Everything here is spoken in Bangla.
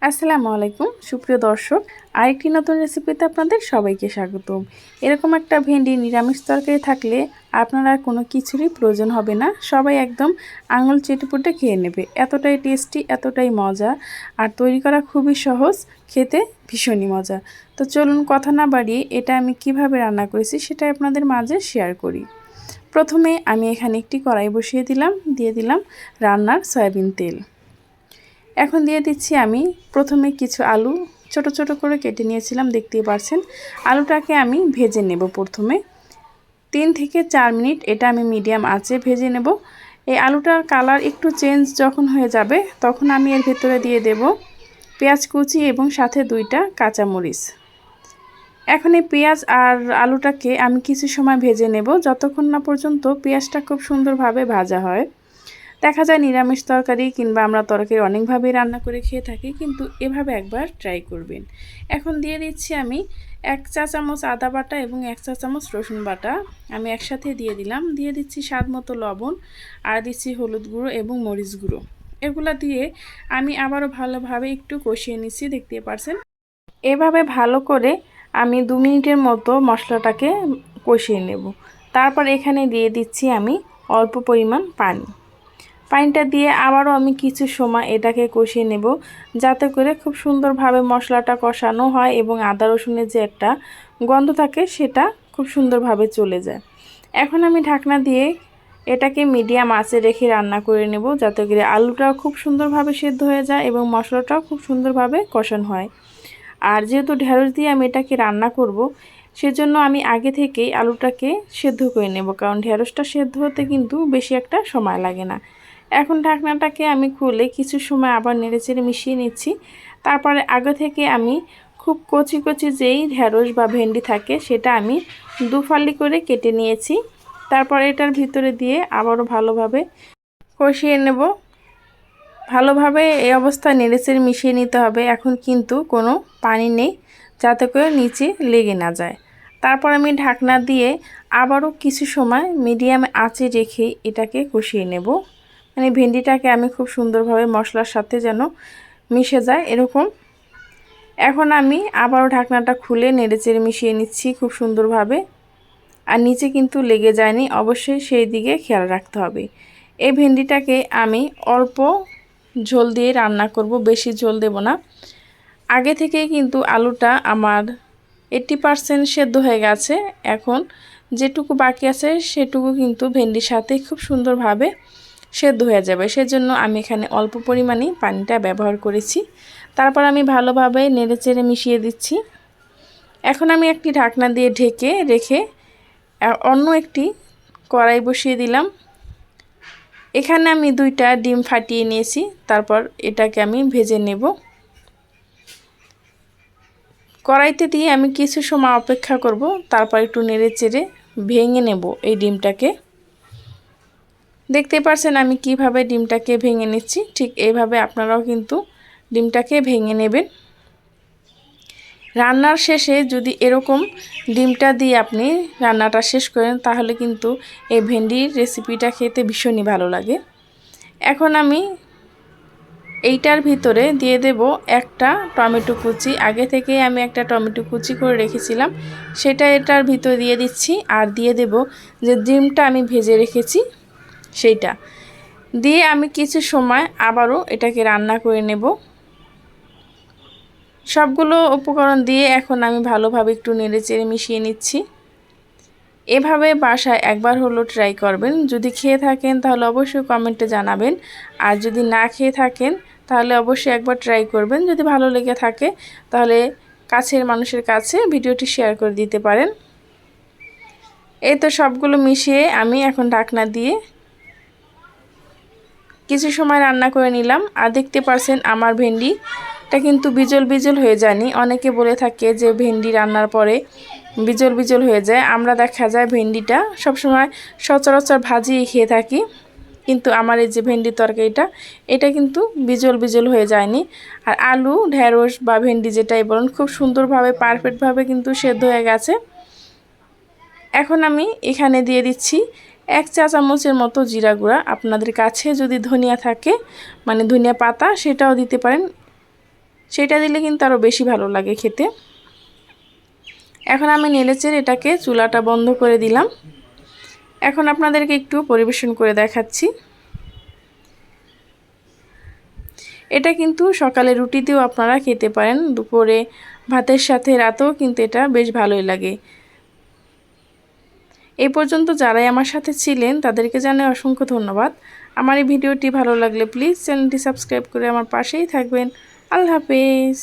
আসসালামু আলাইকুম সুপ্রিয় দর্শক, আরেকটি নতুন রেসিপিতে আপনাদের সবাইকে স্বাগতম। এরকম একটা ভেন্ডি নিরামিষ তরকারি থাকলে আপনার আর কোনো কিছুরই প্রয়োজন হবে না, সবাই একদম আঙুল চেটেপুটে খেয়ে নেবে। এতটাই টেস্টি, এতটাই মজা, আর তৈরি করা খুবই সহজ, খেতে ভীষণই মজা। তো চলুন কথা না বাড়িয়ে এটা আমি কিভাবে রান্না করেছি সেটাই আপনাদের মাঝে শেয়ার করি। প্রথমে আমি এখানে একটি কড়াই বসিয়ে দিলাম, দিয়ে দিলাম রান্নার সয়াবিন তেল। এখন দিয়ে দিচ্ছি আমি প্রথমে কিছু আলু ছোট ছোট করে কেটে নিয়েছিলাম, দেখতেই পাচ্ছেন। আলুটাকে আমি ভেজে নেব প্রথমে 3 থেকে 4 মিনিট, এটা আমি মিডিয়াম আঁচে ভেজে নেব। এই আলুটার কালার একটু চেঞ্জ যখন হয়ে যাবে তখন আমি এর ভেতরে দিয়ে দেব পেঁয়াজ কুচি এবং সাথে 2টা কাঁচামরিচ। এখন এই পেঁয়াজ আর আলুটাকে আমি কিছু সময় ভেজে নেব, যতক্ষণ না পর্যন্ত পেঁয়াজটা খুব সুন্দরভাবে ভাজা হয়। দেখা যায় নিরামিষ তরকারি কিংবা আমরা তরকারি অনেকভাবেই রান্না করে খেয়ে থাকি, কিন্তু এভাবে একবার ট্রাই করবেন। এখন দিয়ে দিচ্ছি আমি 1 চা চামচ আদা বাটা এবং 1 চা চামচ রসুন বাটা আমি একসাথে দিয়ে দিলাম। দিয়ে দিচ্ছি স্বাদ মতো লবণ, আর দিচ্ছি হলুদ গুঁড়ো এবং মরিচ গুঁড়ো। এগুলা দিয়ে আমি আবারও ভালোভাবে একটু কষিয়ে নিচ্ছি, দেখতে পাচ্ছেন। এভাবে ভালো করে আমি 2 মিনিটের মতো মশলাটাকে কষিয়ে নেব। তারপর এখানে দিয়ে দিচ্ছি আমি অল্প পরিমাণ পানিটা দিয়ে আবারও আমি কিছু সময় এটাকে কষিয়ে নেব, যাতে করে খুব সুন্দরভাবে মশলাটা কষানো হয় এবং আদা রসুনের যে একটা গন্ধ থাকে সেটা খুব সুন্দরভাবে চলে যায়। এখন আমি ঢাকনা দিয়ে এটাকে মিডিয়াম আঁচে রেখে রান্না করে নেব, যাতে করে আলুটাও খুব সুন্দরভাবে সেদ্ধ হয়ে যায় এবং মশলাটাও খুব সুন্দরভাবে কষানো হয়। আর যেহেতু ঢেঁড়স দিয়ে আমি এটাকে রান্না করব, সেজন্য আমি আগে থেকেই আলুটাকে সেদ্ধ করে নেব, কারণ ঢেঁড়সটা সেদ্ধ হতে কিন্তু বেশি একটা সময় লাগে না। এখন ঢাকনাটাকে আমি খুলে কিছু সময় আবার নেড়েচেড়ে মিশিয়ে নিচ্ছি। তারপরে আগে থেকে আমি খুব কচি কচি যেই ঢেঁড়স বা ভেন্ডি থাকে সেটা আমি 2 ফালি করে কেটে নিয়েছি। তারপর এটার ভিতরে দিয়ে আবারও ভালোভাবে কষিয়ে নেব। ভালোভাবে এই অবস্থায় নেড়েচেড়ে মিশিয়ে নিতে হবে। এখন কিন্তু কোনো পানি নেই, যাতে করে নিচে লেগে না যায়। তারপর আমি ঢাকনা দিয়ে আবারও কিছু সময় মিডিয়াম আঁচে রেখে এটাকে কষিয়ে নেব। মানে ভেন্ডিটাকে আমি খুব সুন্দরভাবে মশলার সাথে যেন মিশে যায় এরকম। এখন আমি আবারও ঢাকনাটা খুলে নেড়েচেড়ে মিশিয়ে নিচ্ছি খুব সুন্দরভাবে। আর নিচে কিন্তু লেগে যায়নি, অবশ্যই সেই দিকে খেয়াল রাখতে হবে। এই ভেন্ডিটাকে আমি অল্প ঝোল দিয়ে রান্না করব, বেশি ঝোল দেব না। আগে থেকেই কিন্তু আলুটা আমার 80% সেদ্ধ হয়ে গেছে। এখন যেটুকু বাকি আছে সেটুকু কিন্তু ভেন্ডির সাথে খুব সুন্দরভাবে সেদ্ধ হয়ে যাবে, সেজন্য আমি এখানে অল্প পরিমাণে পানিটা ব্যবহার করেছি। তারপর আমি ভালোভাবে নেড়েচেড়ে মিশিয়ে দিচ্ছি। এখন আমি একটি ঢাকনা দিয়ে ঢেকে রেখে অন্য একটি কড়াই বসিয়ে দিলাম। এখানে আমি 2টা ডিম ফাটিয়ে নিয়েছি, তারপর এটাকে আমি ভেজে নেব। কড়াইতে দিয়ে আমি কিছু সময় অপেক্ষা করব, তারপর একটু নেড়েচেড়ে ভেঙে নেব এই ডিমটাকে। দেখতে পাচ্ছেন আমি কিভাবে ডিমটাকে ভেঙে নিচ্ছি, ঠিক এইভাবে আপনারাও কিন্তু ডিমটাকে ভেঙে নেবেন। রান্নার শেষে যদি এরকম ডিমটা দিয়ে আপনি রান্নাটা শেষ করেন, তাহলে কিন্তু এই ভেন্ডির রেসিপিটা খেতে ভীষণই ভালো লাগে। এখন আমি এইটার ভিতরে দিয়ে দেব একটা টমেটো কুচি। আগে থেকে আমি একটা টমেটো কুচি করে রেখেছিলাম, সেটা এটার ভিতরে দিয়ে দিচ্ছি। আর দিয়ে দেব যে ডিমটা আমি ভেজে রেখেছি সেইটা দিয়ে আমি কিছু সময় আবারও এটাকে রান্না করে নেব। সবগুলো উপকরণ দিয়ে এখন আমি ভালোভাবে একটু নেড়েচেড়ে মিশিয়ে নিচ্ছি। এভাবে বাসায় একবার হলো ট্রাই করবেন। যদি খেয়ে থাকেন তাহলে অবশ্যই কমেন্টে জানাবেন, আর যদি না খেয়ে থাকেন তাহলে অবশ্যই একবার ট্রাই করবেন। যদি ভালো লেগে থাকে তাহলে কাছের মানুষের কাছে ভিডিওটি শেয়ার করে দিতে পারেন। এই তো সবগুলো মিশিয়ে আমি এখন ঢাকনা দিয়ে কিছু সময় রান্না করে নিলাম। আর দেখতে পাচ্ছেন আমার ভেন্ডিটা কিন্তু বিজল বিজল হয়ে যায়নি। অনেকে বলে থাকে যে ভেন্ডি রান্নার পরে বিজল বিজল হয়ে যায়। আমরা দেখা যায় ভেন্ডিটা সবসময় সচরাচর ভাজিয়ে খেয়ে থাকি, কিন্তু আমার এই যে ভেন্ডি তরকারিটা এটা কিন্তু বিজল বিজল হয়ে যায়নি। আর আলু ঢেঁড়স বা ভেন্ডি যেটাই বলুন খুব সুন্দরভাবে পারফেক্টভাবে কিন্তু সেদ্ধ হয়ে গেছে। এখন আমি এখানে দিয়ে দিচ্ছি 1 চা চামচের মতো জিরা গুঁড়া। আপনাদের কাছে যদি ধনিয়া থাকে, মানে ধনিয়া পাতা, সেটাও দিতে পারেন। সেটা দিলে কিন্তু আরও বেশি ভালো লাগে খেতে। এখন আমি নেড়েচেড়ে এটাকে চুলাটা বন্ধ করে দিলাম। এখন আপনাদেরকে একটু পরিবেশন করে দেখাচ্ছি। এটা কিন্তু সকালে রুটি দিয়েও আপনারা খেতে পারেন, দুপুরে ভাতের সাথে, রাতেও কিন্তু এটা বেশ ভালোই লাগে। এই পর্যন্ত যারাই আমার সাথে ছিলেন তাদেরকে জানাই অসংখ্য ধন্যবাদ। আমার এই ভিডিওটি ভালো লাগলে প্লিজ চ্যানেলটি সাবস্ক্রাইব করে আমার পাশেই থাকবেন। আল্লাহ হাফেজ।